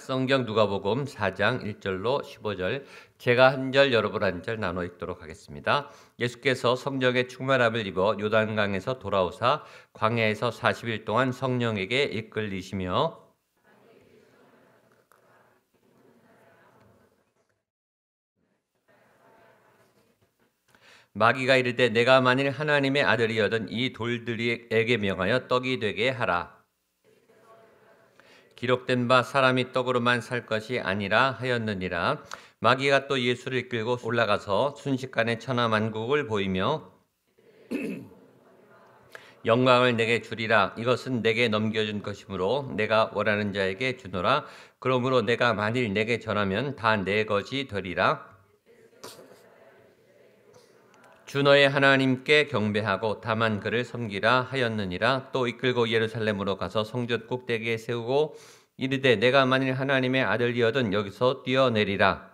성경 누가복음 4장 1절로 15절, 제가 한 절 여러분 한 절 나눠 읽도록 하겠습니다. 예수께서 성령의 충만함을 입어 요단강에서 돌아오사 광야에서 40일 동안 성령에게 이끌리시며 마귀가 이르되 내가 만일 하나님의 아들이여든 이 돌들에게 명하여 떡이 되게 하라. 기록된 바 사람이 떡으로만 살 것이 아니라 하였느니라. 마귀가 또 예수를 이끌고 올라가서 순식간에 천하만국을 보이며 영광을 내게 주리라. 이것은 내게 넘겨준 것이므로 내가 원하는 자에게 주노라. 그러므로 내가 만일 내게 전하면 다 내 것이 되리라. 주 너의 하나님께 경배하고 다만 그를 섬기라 하였느니라. 또 이끌고 예루살렘으로 가서 성전 꼭대기에 세우고 이르되 내가 만일 하나님의 아들이여든 여기서 뛰어내리라.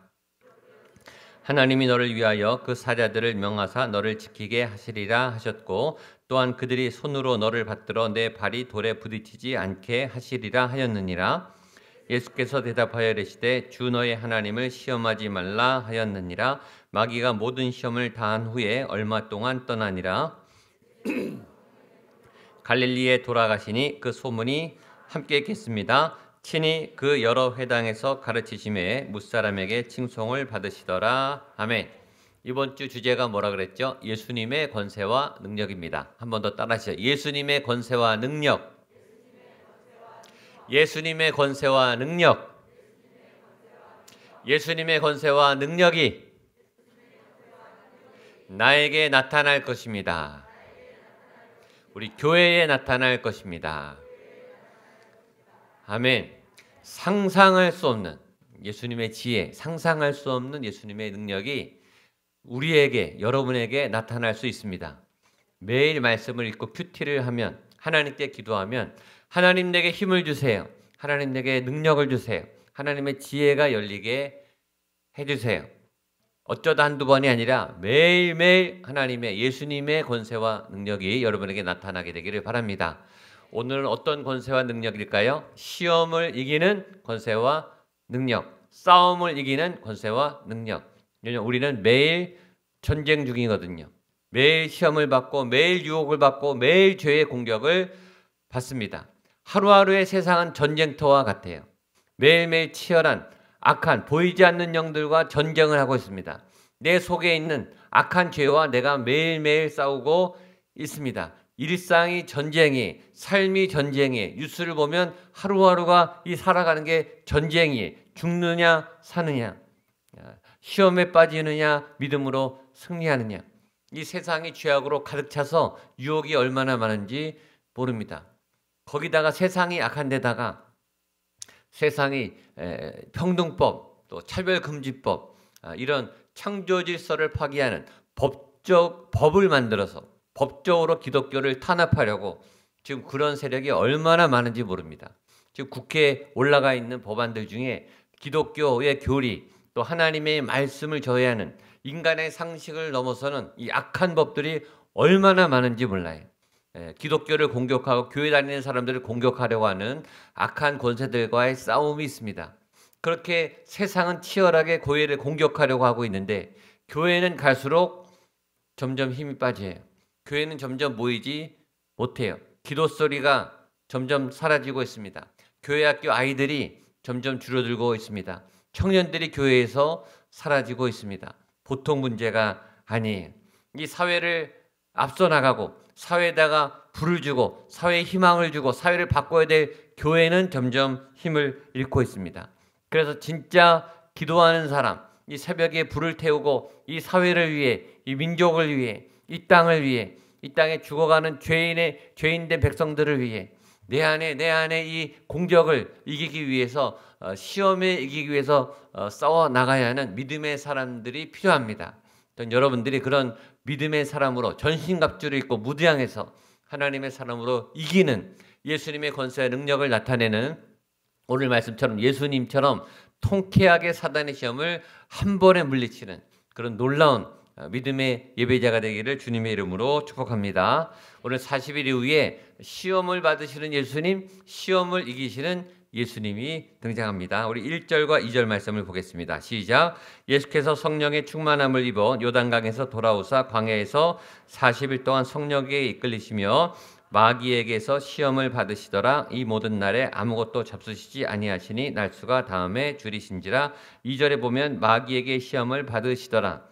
하나님이 너를 위하여 그 사자들을 명하사 너를 지키게 하시리라 하셨고 또한 그들이 손으로 너를 받들어 내 발이 돌에 부딪히지 않게 하시리라 하였느니라. 예수께서 대답하여 이르시되 주 너의 하나님을 시험하지 말라 하였느니라. 마귀가 모든 시험을 다한 후에 얼마 동안 떠나니라. 갈릴리에 돌아가시니 그 소문이 함께 있겠습니다. 친히 그 여러 회당에서 가르치심에 무사람에게 칭송을 받으시더라. 아멘. 이번 주 주제가 뭐라 그랬죠? 예수님의 권세와 능력입니다. 한 번 더 따라하시죠. 예수님의 권세와 능력. 예수님의 권세와 능력. 예수님의 권세와 능력이 나에게 나타날 것입니다. 우리 교회에 나타날 것입니다. 아멘. 상상할 수 없는 예수님의 지혜, 상상할 수 없는 예수님의 능력이 우리에게, 여러분에게 나타날 수 있습니다. 매일 말씀을 읽고 큐티를 하면, 하나님께 기도하면 하나님 내게 힘을 주세요. 하나님 내게 능력을 주세요. 하나님의 지혜가 열리게 해주세요. 어쩌다 한두 번이 아니라 매일매일 하나님의, 예수님의 권세와 능력이 여러분에게 나타나게 되기를 바랍니다. 오늘은 어떤 권세와 능력일까요? 시험을 이기는 권세와 능력, 싸움을 이기는 권세와 능력. 우리는 매일 전쟁 중이거든요. 매일 시험을 받고 매일 유혹을 받고 매일 죄의 공격을 받습니다. 하루하루의 세상은 전쟁터와 같아요. 매일매일 치열한 악한 보이지 않는 영들과 전쟁을 하고 있습니다. 내 속에 있는 악한 죄와 내가 매일매일 싸우고 있습니다. 일상이 전쟁이, 삶이 전쟁이, 뉴스를 보면 하루하루가 이 살아가는 게 전쟁이, 죽느냐 사느냐, 시험에 빠지느냐 믿음으로 승리하느냐. 이 세상이 죄악으로 가득 차서 유혹이 얼마나 많은지 모릅니다. 거기다가 세상이 악한 데다가 세상이 평등법, 또 차별금지법, 이런 창조 질서를 파기하는 법을 만들어서 법적으로 기독교를 탄압하려고 지금 그런 세력이 얼마나 많은지 모릅니다. 지금 국회에 올라가 있는 법안들 중에 기독교의 교리, 또 하나님의 말씀을 저해하는 인간의 상식을 넘어서는 이 악한 법들이 얼마나 많은지 몰라요. 기독교를 공격하고 교회 다니는 사람들을 공격하려고 하는 악한 권세들과의 싸움이 있습니다. 그렇게 세상은 치열하게 교회를 공격하려고 하고 있는데 교회는 갈수록 점점 힘이 빠져요. 교회는 점점 모이지 못해요. 기도 소리가 점점 사라지고 있습니다. 교회 학교 아이들이 점점 줄어들고 있습니다. 청년들이 교회에서 사라지고 있습니다. 보통 문제가 아니에요. 이 사회를 앞서 나가고 사회에다가 불을 주고 사회에 희망을 주고 사회를 바꿔야 될 교회는 점점 힘을 잃고 있습니다. 그래서 진짜 기도하는 사람, 이 새벽에 불을 태우고 이 사회를 위해, 이 민족을 위해, 이 땅을 위해, 이 땅에 죽어가는 죄인된 백성들을 위해 내 안에 이 공격을 이기기 위해서, 시험에 이기기 위해서 싸워 나가야 하는 믿음의 사람들이 필요합니다. 여러분들이 그런 믿음의 사람으로 전신갑주를 입고 무장해서 하나님의 사람으로 이기는 예수님의 권세와 능력을 나타내는, 오늘 말씀처럼 예수님처럼 통쾌하게 사단의 시험을 한 번에 물리치는 그런 놀라운 믿음의 예배자가 되기를 주님의 이름으로 축복합니다. 오늘 40일 이후에 시험을 받으시는 예수님, 시험을 이기시는 예수님이 등장합니다. 우리 1절과 2절 말씀을 보겠습니다. 시작. 예수께서 성령의 충만함을 입어 요단강에서 돌아오사 광야에서 40일 동안 성령에게 이끌리시며 마귀에게서 시험을 받으시더라. 이 모든 날에 아무것도 잡수시지 아니하시니 날수가 다음에 줄이신지라. 2절에 보면 마귀에게 시험을 받으시더라.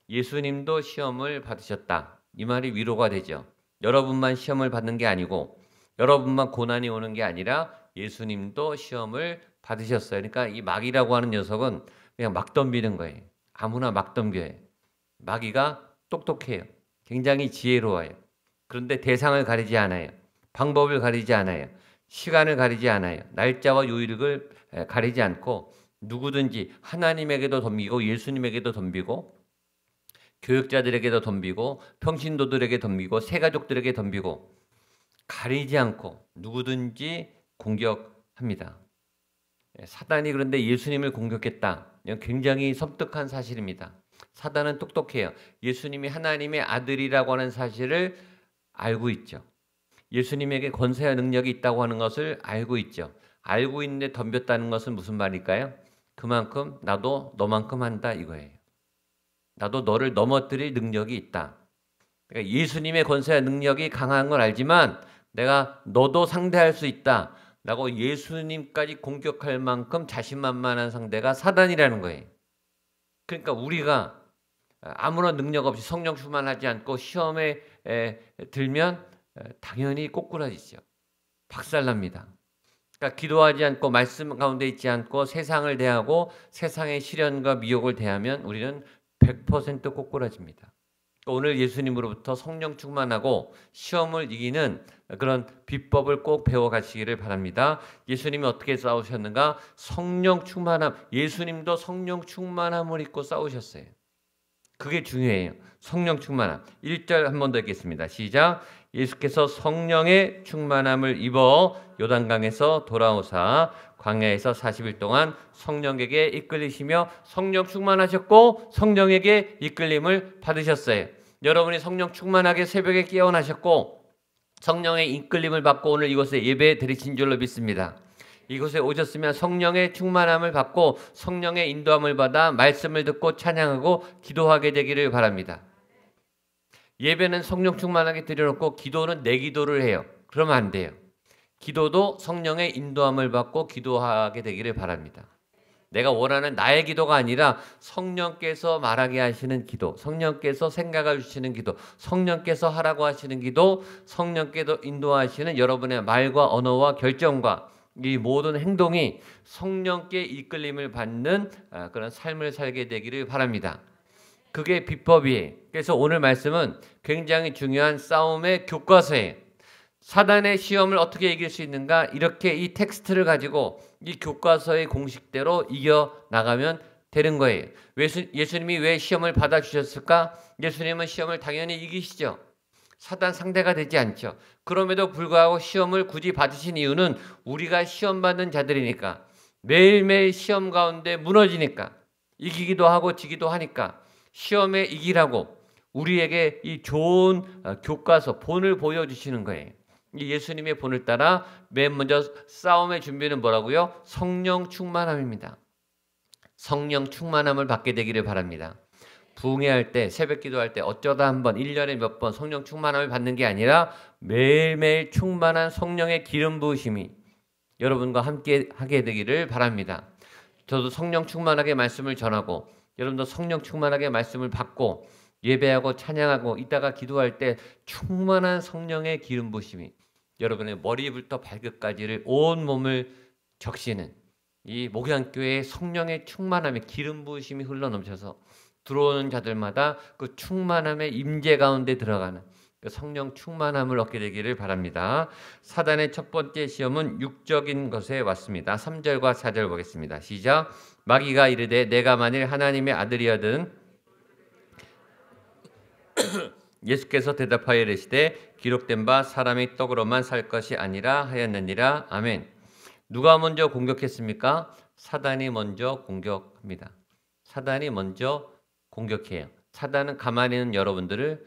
예수님도 시험을 받으셨다. 이 말이 위로가 되죠. 여러분만 시험을 받는 게 아니고 여러분만 고난이 오는 게 아니라 예수님도 시험을 받으셨어요. 그러니까 이 마귀라고 하는 녀석은 그냥 막 덤비는 거예요. 아무나 막 덤벼요. 마귀가 똑똑해요. 굉장히 지혜로워요. 그런데 대상을 가리지 않아요. 방법을 가리지 않아요. 시간을 가리지 않아요. 날짜와 요일을 가리지 않고 누구든지 하나님에게도 덤비고 예수님에게도 덤비고 교육자들에게도 덤비고 평신도들에게 덤비고 새가족들에게 덤비고 가리지 않고 누구든지 공격합니다. 사단이 그런데 예수님을 공격했다. 이건 굉장히 섬뜩한 사실입니다. 사단은 똑똑해요. 예수님이 하나님의 아들이라고 하는 사실을 알고 있죠. 예수님에게 권세와 능력이 있다고 하는 것을 알고 있죠. 알고 있는데 덤볐다는 것은 무슨 말일까요? 그만큼 나도 너만큼 한다 이거예요. 나도 너를 넘어뜨릴 능력이 있다. 그러니까 예수님의 권세와 능력이 강한 걸 알지만 내가 너도 상대할 수 있다 라고 예수님까지 공격할 만큼 자신만만한 상대가 사단이라는 거예요. 그러니까 우리가 아무런 능력 없이 성령 충만하지 않고 시험에 들면 당연히 꼬꾸라지죠. 박살납니다. 그러니까 기도하지 않고 말씀 가운데 있지 않고 세상을 대하고 세상의 시련과 미혹을 대하면 우리는 100% 꼬꾸라집니다. 오늘 예수님으로부터 성령 충만하고 시험을 이기는 그런 비법을 꼭 배워가시기를 바랍니다. 예수님이 어떻게 싸우셨는가? 성령 충만함. 예수님도 성령 충만함을 입고 싸우셨어요. 그게 중요해요. 성령 충만함. 1절 한 번 더 읽겠습니다. 시작. 예수께서 성령의 충만함을 입어 요단강에서 돌아오사 광야에서 40일 동안 성령에게 이끌리시며 성령 충만하셨고 성령에게 이끌림을 받으셨어요. 여러분이 성령 충만하게 새벽에 깨어나셨고 성령의 이끌림을 받고 오늘 이곳에 예배 드리신 줄로 믿습니다. 이곳에 오셨으면 성령의 충만함을 받고 성령의 인도함을 받아 말씀을 듣고 찬양하고 기도하게 되기를 바랍니다. 예배는 성령 충만하게 드려놓고 기도는 내 기도를 해요. 그러면 안 돼요. 기도도 성령의 인도함을 받고 기도하게 되기를 바랍니다. 내가 원하는 나의 기도가 아니라 성령께서 말하게 하시는 기도, 성령께서 생각을 주시는 기도, 성령께서 하라고 하시는 기도, 성령께서 인도하시는 여러분의 말과 언어와 결정과 이 모든 행동이 성령께 이끌림을 받는 그런 삶을 살게 되기를 바랍니다. 그게 비법이에요. 그래서 오늘 말씀은 굉장히 중요한 싸움의 교과서예요. 사단의 시험을 어떻게 이길 수 있는가? 이렇게 이 텍스트를 가지고 이 교과서의 공식대로 이겨나가면 되는 거예요. 예수님이 왜 시험을 받아주셨을까? 예수님은 시험을 당연히 이기시죠. 사단 상대가 되지 않죠. 그럼에도 불구하고 시험을 굳이 받으신 이유는 우리가 시험 받는 자들이니까, 매일매일 시험 가운데 무너지니까, 이기기도 하고 지기도 하니까 시험에 이기라고 우리에게 이 좋은 교과서, 본을 보여주시는 거예요. 이 예수님의 본을 따라 맨 먼저 싸움의 준비는 뭐라고요? 성령 충만함입니다. 성령 충만함을 받게 되기를 바랍니다. 부흥회할 때, 새벽 기도할 때 어쩌다 한번 1년에 몇 번 성령 충만함을 받는 게 아니라 매일매일 충만한 성령의 기름 부으심이 여러분과 함께 하게 되기를 바랍니다. 저도 성령 충만하게 말씀을 전하고 여러분도 성령 충만하게 말씀을 받고 예배하고 찬양하고 이따가 기도할 때 충만한 성령의 기름 부으심이 여러분의 머리부터 발끝까지를 온 몸을 적시는 이 목양교회의 성령의 충만함의 기름 부으심이 흘러넘쳐서 들어오는 자들마다 그 충만함의 임재 가운데 들어가는 그 성령 충만함을 얻게 되기를 바랍니다. 사단의 첫 번째 시험은 육적인 것에 왔습니다. 3절과 4절 보겠습니다. 시작. 마귀가 이르되 내가 만일 하나님의 아들이거든 예수께서 대답하여 이르시되 기록된 바 사람이 떡으로만 살 것이 아니라 하였느니라. 아멘. 누가 먼저 공격했습니까? 사단이 먼저 공격합니다. 사단이 먼저 공격해요. 사단은 가만히 있는 여러분들을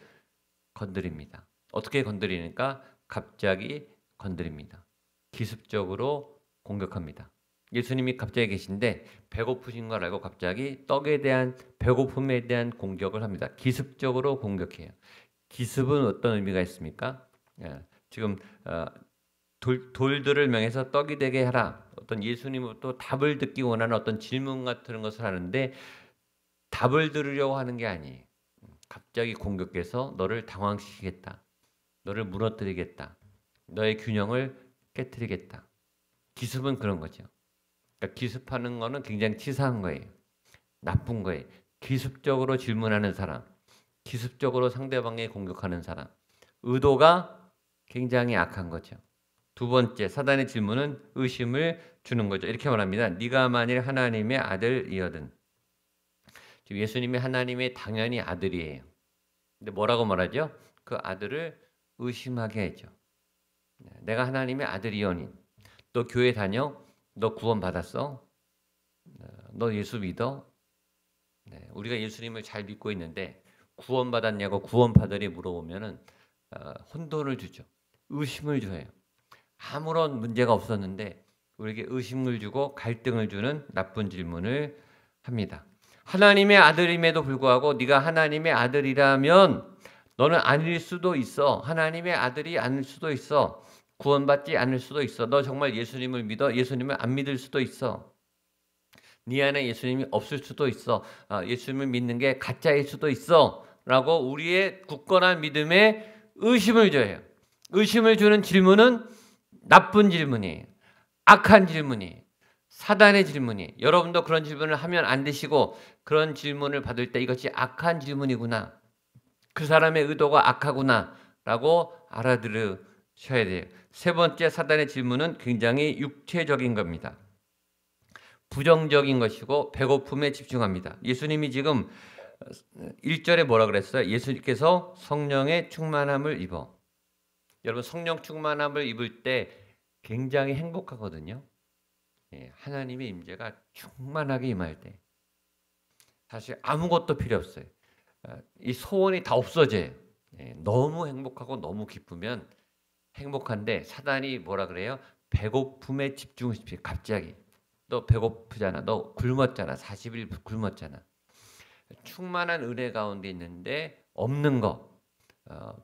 건드립니다. 어떻게 건드리니까 갑자기 건드립니다. 기습적으로 공격합니다. 예수님이 갑자기 계신데 배고프신 걸 알고 갑자기 떡에 대한 배고픔에 대한 공격을 합니다. 기습적으로 공격해요. 기습은 어떤 의미가 있습니까? 지금 돌들을 명해서 떡이 되게 하라. 어떤 예수님으로부터 답을 듣기 원하는 어떤 질문 같은 것을 하는데 답을 들으려고 하는 게 아니에요. 갑자기 공격해서 너를 당황시키겠다. 너를 무너뜨리겠다. 너의 균형을 깨뜨리겠다. 기습은 그런 거죠. 그러니까 기습하는 거는 굉장히 치사한 거예요. 나쁜 거예요. 기습적으로 질문하는 사람, 기습적으로 상대방에 공격하는 사람, 의도가 굉장히 악한 거죠. 두 번째, 사단의 질문은 의심을 주는 거죠. 이렇게 말합니다. 네가 만일 하나님의 아들이거든. 지금 예수님이 하나님의 당연히 아들이에요. 근데 뭐라고 말하죠? 그 아들을 의심하게 하죠. 내가 하나님의 아들이오니 너 교회 다녀? 너 구원 받았어? 너 예수 믿어? 우리가 예수님을 잘 믿고 있는데 구원 받았냐고 구원파들이 물어보면은 혼돈을 주죠. 의심을 줘요. 아무런 문제가 없었는데 우리에게 의심을 주고 갈등을 주는 나쁜 질문을 합니다. 하나님의 아들임에도 불구하고 네가 하나님의 아들이라면 너는 아닐 수도 있어. 하나님의 아들이 아닐 수도 있어. 구원받지 않을 수도 있어. 너 정말 예수님을 믿어? 예수님을 안 믿을 수도 있어. 네 안에 예수님이 없을 수도 있어. 예수님을 믿는 게 가짜일 수도 있어. 라고 우리의 굳건한 믿음에 의심을 줘요. 의심을 주는 질문은 나쁜 질문이에요. 악한 질문이에요. 사단의 질문이에요. 여러분도 그런 질문을 하면 안 되시고 그런 질문을 받을 때 이것이 악한 질문이구나. 그 사람의 의도가 악하구나 라고 알아들으셔야 돼요. 세 번째 사단의 질문은 굉장히 육체적인 겁니다. 부정적인 것이고 배고픔에 집중합니다. 예수님이 지금 1절에 뭐라 그랬어요? 예수님께서 성령의 충만함을 입어. 여러분 성령 충만함을 입을 때 굉장히 행복하거든요. 하나님의 임재가 충만하게 임할 때 사실 아무것도 필요 없어요. 이 소원이 다 없어져요. 너무 행복하고 너무 기쁘면 행복한데 사단이 뭐라 그래요? 배고픔에 집중시켜. 갑자기 너 배고프잖아. 너 굶었잖아. 40일 굶었잖아. 충만한 은혜 가운데 있는데 없는 거,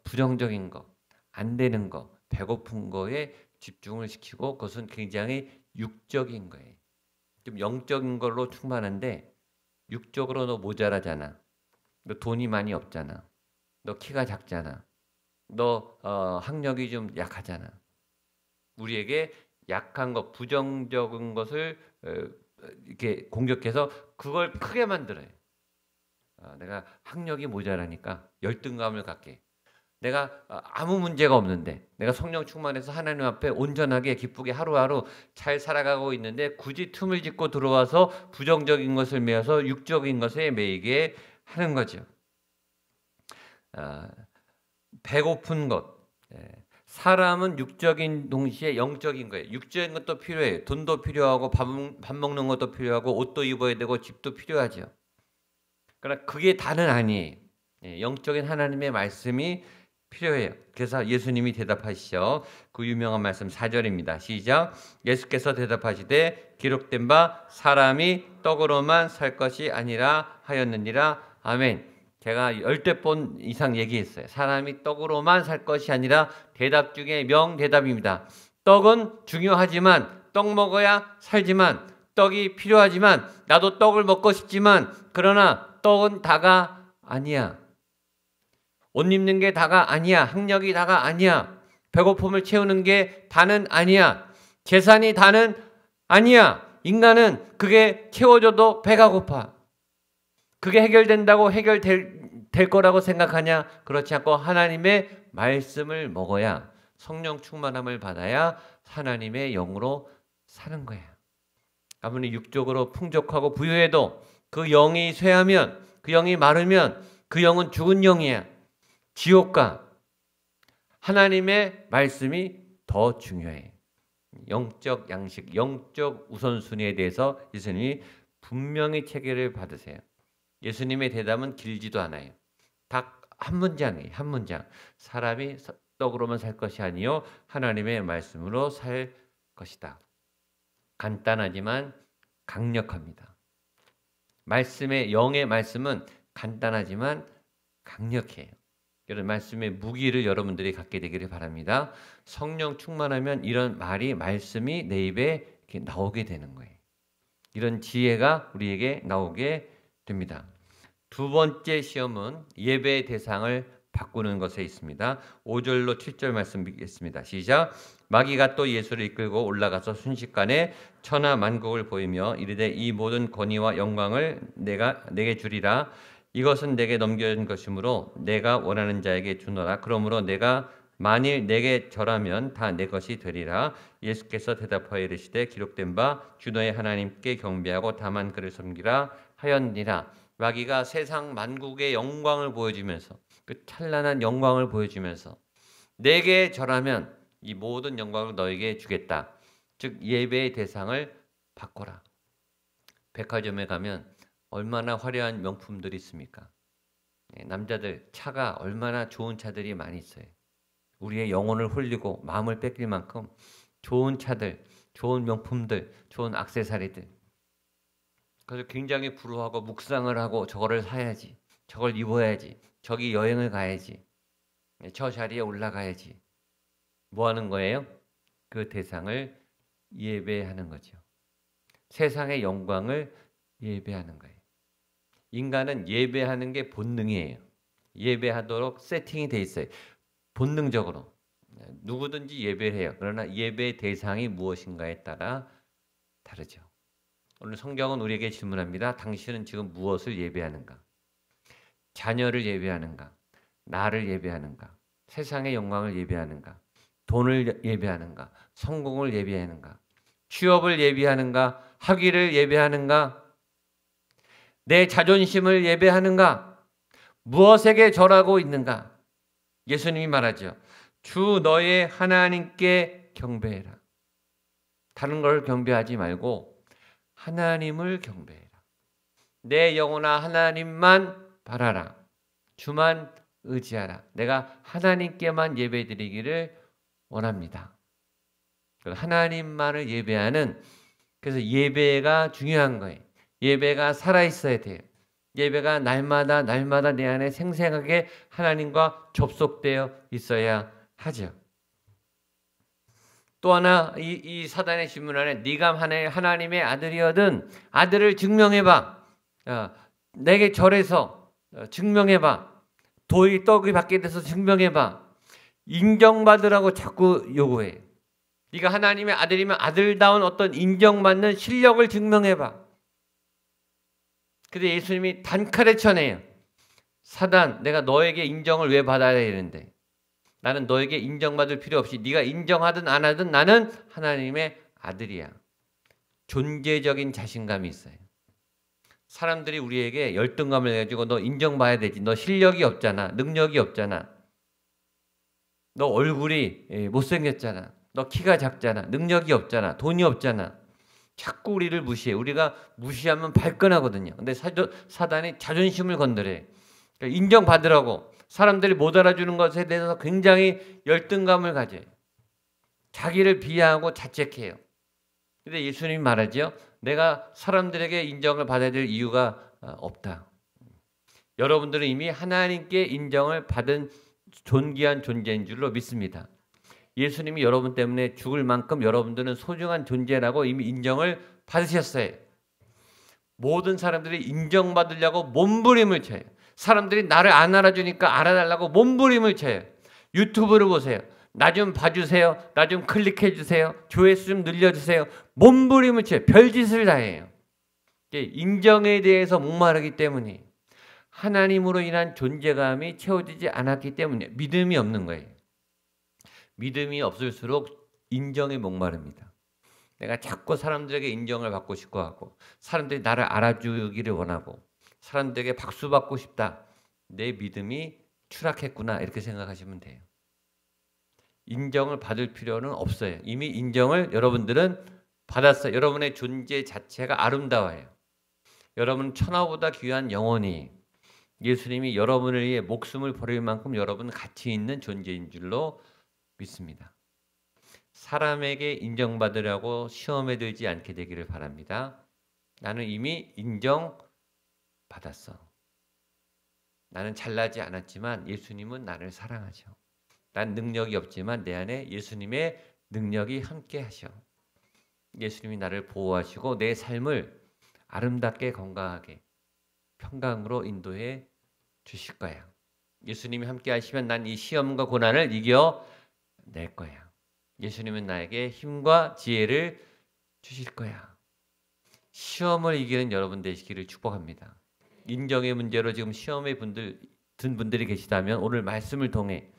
부정적인 거, 안 되는 거, 배고픈 거에 집중을 시키고 그것은 굉장히 육적인 거예요. 좀 영적인 걸로 충만한데 육적으로 너 모자라잖아. 너 돈이 많이 없잖아. 너 키가 작잖아. 너 학력이 좀 약하잖아. 우리에게 약한 것, 부정적인 것을 이렇게 공격해서 그걸 크게 만들어요. 내가 학력이 모자라니까 열등감을 갖게. 내가 아무 문제가 없는데 내가 성령 충만해서 하나님 앞에 온전하게 기쁘게 하루하루 잘 살아가고 있는데 굳이 틈을 짓고 들어와서 부정적인 것을 메어서 육적인 것에 매이게 하는 거죠. 배고픈 것. 사람은 육적인 동시에 영적인 거예요. 육적인 것도 필요해요. 돈도 필요하고 밥 먹는 것도 필요하고 옷도 입어야 되고 집도 필요하죠. 그러나 그게 다는 아니에요. 영적인 하나님의 말씀이 필요해요. 그래서 예수님이 대답하시죠. 그 유명한 말씀 4절입니다. 시작. 예수께서 대답하시되 기록된 바 사람이 떡으로만 살 것이 아니라 하였느니라. 아멘. 제가 10번 이상 얘기했어요. 사람이 떡으로만 살 것이 아니라 대답 중에 명대답입니다. 떡은 중요하지만 떡 먹어야 살지만 떡이 필요하지만 나도 떡을 먹고 싶지만 그러나 떡은 다가 아니야. 옷 입는 게 다가 아니야. 학력이 다가 아니야. 배고픔을 채우는 게 다는 아니야. 재산이 다는 아니야. 인간은 그게 채워져도 배가 고파. 그게 해결된다고 해결될 거라고 생각하냐? 그렇지 않고 하나님의 말씀을 먹어야 성령 충만함을 받아야 하나님의 영으로 사는 거야. 아무리 육적으로 풍족하고 부유해도 그 영이 쇠하면 그 영이 마르면 그 영은 죽은 영이야. 지옥가. 하나님의 말씀이 더 중요해. 영적 양식, 영적 우선순위에 대해서 예수님이 분명히 체계를 받으세요. 예수님의 대답은 길지도 않아요. 딱 한 문장이에요. 한 문장. 사람이 떡으로만 살 것이 아니요 하나님의 말씀으로 살 것이다. 간단하지만 강력합니다. 말씀의 영의 말씀은 간단하지만 강력해요. 이런 말씀의 무기를 여러분들이 갖게 되기를 바랍니다. 성령 충만하면 이런 말씀이 내 입에 이렇게 나오게 되는 거예요. 이런 지혜가 우리에게 나오게 됩니다. 두 번째 시험은 예배의 대상을 바꾸는 것에 있습니다. 5절로 7절 말씀 읽겠습니다. 시작. 마귀가 또 예수를 이끌고 올라가서 순식간에 천하 만국을 보이며 이르되 이 모든 권위와 영광을 내게 주리라. 이것은 내게 넘겨진 것이므로 내가 원하는 자에게 주노라. 그러므로 내가 만일 내게 절하면 다 내 것이 되리라. 예수께서 대답하여 이르시되 기록된 바 주 너의 하나님께 경배하고 다만 그를 섬기라 하였느니라. 마귀가 세상 만국의 영광을 보여주면서 그 찬란한 영광을 보여주면서 내게 절하면 이 모든 영광을 너에게 주겠다. 즉 예배의 대상을 바꿔라. 백화점에 가면 얼마나 화려한 명품들이 있습니까? 남자들 차가 얼마나 좋은 차들이 많이 있어요. 우리의 영혼을 홀리고 마음을 뺏길 만큼 좋은 차들, 좋은 명품들, 좋은 액세서리들. 그래서 굉장히 부러워하고 묵상을 하고 저거를 사야지, 저걸 입어야지, 저기 여행을 가야지, 저 자리에 올라가야지. 뭐 하는 거예요? 그 대상을 예배하는 거죠. 세상의 영광을 예배하는 거예요. 인간은 예배하는 게 본능이에요. 예배하도록 세팅이 돼 있어요. 본능적으로. 누구든지 예배를 해요. 그러나 예배의 대상이 무엇인가에 따라 다르죠. 오늘 성경은 우리에게 질문합니다. 당신은 지금 무엇을 예배하는가? 자녀를 예배하는가? 나를 예배하는가? 세상의 영광을 예배하는가? 돈을 예배하는가? 성공을 예배하는가? 취업을 예배하는가? 학위를 예배하는가? 내 자존심을 예배하는가? 무엇에게 절하고 있는가? 예수님이 말하죠. 주 너의 하나님께 경배해라. 다른 걸 경배하지 말고 하나님을 경배해라. 내 영혼아 하나님만 바라라. 주만 의지하라. 내가 하나님께만 예배드리기를 원합니다. 하나님만을 예배하는, 그래서 예배가 중요한 거예요. 예배가 살아있어야 돼요. 예배가 날마다 내 안에 생생하게 하나님과 접속되어 있어야 하죠. 또 하나 이 사단의 질문 안에 네가 하나님의 아들이거든 아들을 증명해봐. 내게 절해서 증명해봐. 떡이 받게 돼서 증명해봐. 인정받으라고 자꾸 요구해. 네가 하나님의 아들이면 아들다운 어떤 인정받는 실력을 증명해봐. 근데 예수님이 단칼에 쳐내요. 사단, 내가 너에게 인정을 왜 받아야 되는데? 나는 너에게 인정받을 필요 없이 네가 인정하든 안 하든 나는 하나님의 아들이야. 존재적인 자신감이 있어요. 사람들이 우리에게 열등감을 가지고 너 인정받아야 되지. 너 실력이 없잖아. 능력이 없잖아. 너 얼굴이 못생겼잖아. 너 키가 작잖아. 능력이 없잖아. 돈이 없잖아. 자꾸 우리를 무시해. 우리가 무시하면 발끈하거든요. 근데 사단이 자존심을 건드려. 그러니까 인정받으라고. 사람들이 못 알아주는 것에 대해서 굉장히 열등감을 가져요. 자기를 비하하고 자책해요. 근데 예수님이 말하죠. 내가 사람들에게 인정을 받아야 될 이유가 없다. 여러분들은 이미 하나님께 인정을 받은 존귀한 존재인 줄로 믿습니다. 예수님이 여러분 때문에 죽을 만큼 여러분들은 소중한 존재라고 이미 인정을 받으셨어요. 모든 사람들이 인정받으려고 몸부림을 쳐요. 사람들이 나를 안 알아주니까 알아달라고 몸부림을 쳐요. 유튜브를 보세요. 나 좀 봐주세요. 나 좀 클릭해 주세요. 조회수 좀 늘려주세요. 몸부림을 쳐요. 별짓을 다 해요. 인정에 대해서 목마르기 때문에 하나님으로 인한 존재감이 채워지지 않았기 때문에 믿음이 없는 거예요. 믿음이 없을수록 인정에 목마릅니다. 내가 자꾸 사람들에게 인정을 받고 싶어 하고 사람들이 나를 알아주기를 원하고 사람들에게 박수 받고 싶다. 내 믿음이 추락했구나 이렇게 생각하시면 돼요. 인정을 받을 필요는 없어요. 이미 인정을 여러분들은 받았어요. 여러분의 존재 자체가 아름다워요. 여러분 천하보다 귀한 영혼이 예수님이 여러분을 위해 목숨을 버릴 만큼 여러분 가치 있는 존재인 줄로 믿습니다. 사람에게 인정받으려고 시험에 들지 않게 되기를 바랍니다. 나는 이미 인정받았어. 나는 잘나지 않았지만 예수님은 나를 사랑하셔. 난 능력이 없지만 내 안에 예수님의 능력이 함께 하셔. 예수님이 나를 보호하시고 내 삶을 아름답게 건강하게 평강으로 인도해 주실 거야. 예수님이 함께 하시면 난 이 시험과 고난을 이겨낼 거야. 예수님은 나에게 힘과 지혜를 주실 거야. 시험을 이기는 여러분 되시기를 축복합니다. 인정의 문제로 지금 시험에 든 분들이 계시다면 오늘 말씀을 통해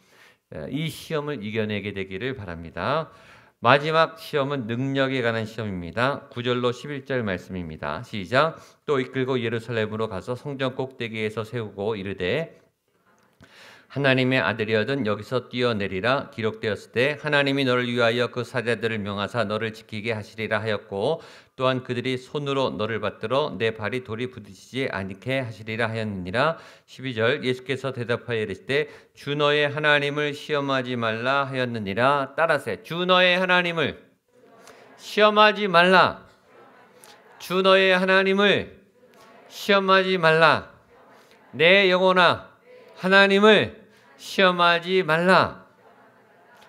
이 시험을 이겨내게 되기를 바랍니다. 마지막 시험은 능력에 관한 시험입니다. 9절로 11절 말씀입니다. 시작. 또 이끌고 예루살렘으로 가서 성전 꼭대기에서 세우고 이르되 하나님의 아들이여든 여기서 뛰어내리라. 기록되었을 때 하나님이 너를 위하여 그 사자들을 명하사 너를 지키게 하시리라 하였고 또한 그들이 손으로 너를 받들어 내 발이 돌이 부딪히지 않게 하시리라 하였느니라. 12절 예수께서 대답하여 이르시되 주 너의 하나님을 시험하지 말라 하였느니라. 따라서 주 너의 하나님을 시험하지 말라. 주 너의 하나님을 시험하지 말라. 내 영혼아 하나님을 시험하지 말라.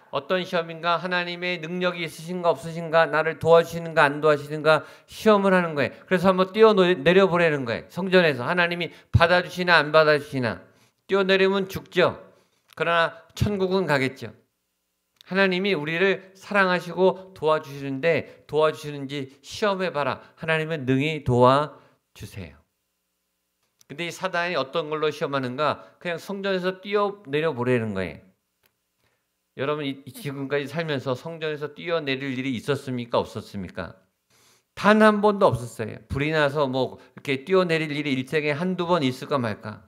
어떤 시험인가? 하나님의 능력이 있으신가 없으신가, 나를 도와주시는가 안 도와주시는가 시험을 하는 거예요. 그래서 한번 뛰어내려 보라는 거예요. 성전에서 하나님이 받아주시나 안 받아주시나. 뛰어내리면 죽죠. 그러나 천국은 가겠죠. 하나님이 우리를 사랑하시고 도와주시는데 도와주시는지 시험해봐라. 하나님은 능히 도와주세요. 근데 이 사단이 어떤 걸로 시험하는가? 그냥 성전에서 뛰어내려 보라는 거예요. 여러분 지금까지 살면서 성전에서 뛰어내릴 일이 있었습니까? 없었습니까? 단 한 번도 없었어요. 불이 나서 뭐 이렇게 뛰어내릴 일이 일생에 한두 번 있을까 말까.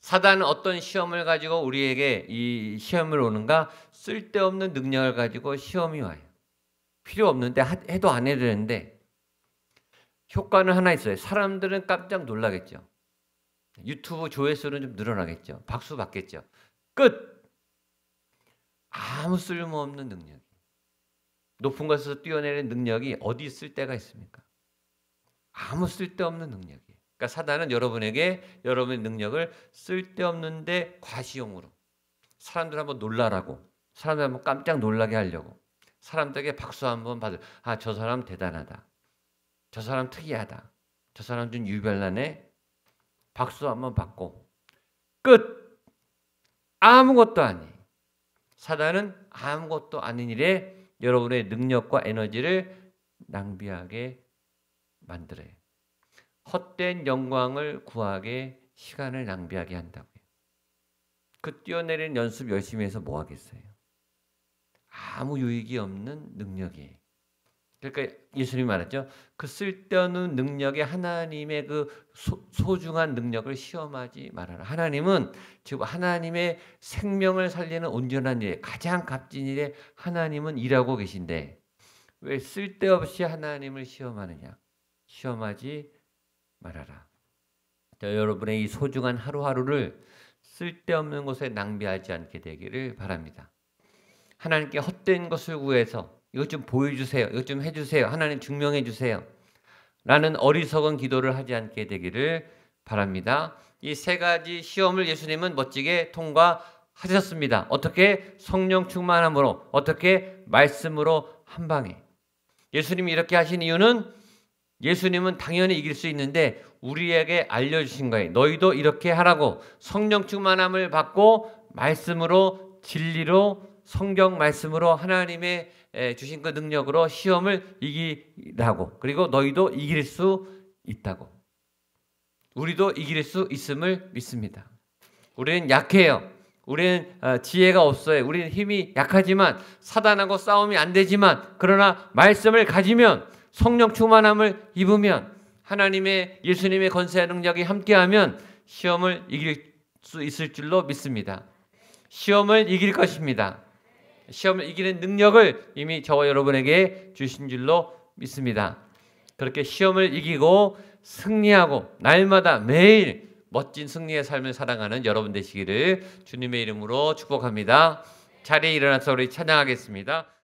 사단은 어떤 시험을 가지고 우리에게 이 시험을 오는가? 쓸데없는 능력을 가지고 시험이 와요. 필요 없는데 해도 안 해도 되는데 효과는 하나 있어요. 사람들은 깜짝 놀라겠죠. 유튜브 조회수는 좀 늘어나겠죠. 박수 받겠죠. 끝! 아무 쓸모없는 능력. 높은 곳에서 뛰어내리는 능력이 어디 쓸 데가 있습니까? 아무 쓸데없는 능력이에요. 그러니까 사단은 여러분에게 여러분의 능력을 쓸데없는데 과시용으로 사람들 한번 놀라라고, 사람들 한번 깜짝 놀라게 하려고, 사람들에게 박수 한번 받을, 아, 저 사람 대단하다. 저 사람 특이하다. 저 사람 좀 유별나네. 박수 한번 받고 끝. 아무것도 아니. 사단은 아무것도 아닌 일에 여러분의 능력과 에너지를 낭비하게 만들어요. 헛된 영광을 구하게 시간을 낭비하게 한다고요. 그 뛰어내리는 연습 열심히 해서 뭐 하겠어요? 아무 유익이 없는 능력이에요. 그러니까 예수님이 말했죠. 그 쓸데없는 능력에 하나님의 그 소중한 능력을 시험하지 말아라. 하나님은 지금 하나님의 생명을 살리는 온전한 일에 가장 값진 일에 하나님은 일하고 계신데 왜 쓸데없이 하나님을 시험하느냐. 시험하지 말아라. 여러분의 이 소중한 하루하루를 쓸데없는 것에 낭비하지 않게 되기를 바랍니다. 하나님께 헛된 것을 구해서 이것 좀 보여주세요. 이것 좀 해주세요. 하나님 증명해 주세요. 라는 어리석은 기도를 하지 않게 되기를 바랍니다. 이 세 가지 시험을 예수님은 멋지게 통과하셨습니다. 어떻게? 성령 충만함으로. 어떻게? 말씀으로 한 방에. 예수님이 이렇게 하신 이유는 예수님은 당연히 이길 수 있는데 우리에게 알려주신 거예요. 너희도 이렇게 하라고. 성령 충만함을 받고 말씀으로 진리로 성경 말씀으로 하나님의 주신 그 능력으로 시험을 이기라고. 그리고 너희도 이길 수 있다고. 우리도 이길 수 있음을 믿습니다. 우리는 약해요. 우리는 지혜가 없어요. 우리는 힘이 약하지만 사단하고 싸움이 안 되지만 그러나 말씀을 가지면 성령 충만함을 입으면 하나님의 예수님의 권세와 능력이 함께하면 시험을 이길 수 있을 줄로 믿습니다. 시험을 이길 것입니다. 시험을 이기는 능력을 이미 저와 여러분에게 주신 줄로 믿습니다. 그렇게 시험을 이기고 승리하고 날마다 매일 멋진 승리의 삶을 살아가는 여러분 되시기를 주님의 이름으로 축복합니다. 자리에 일어나서 우리 찬양하겠습니다.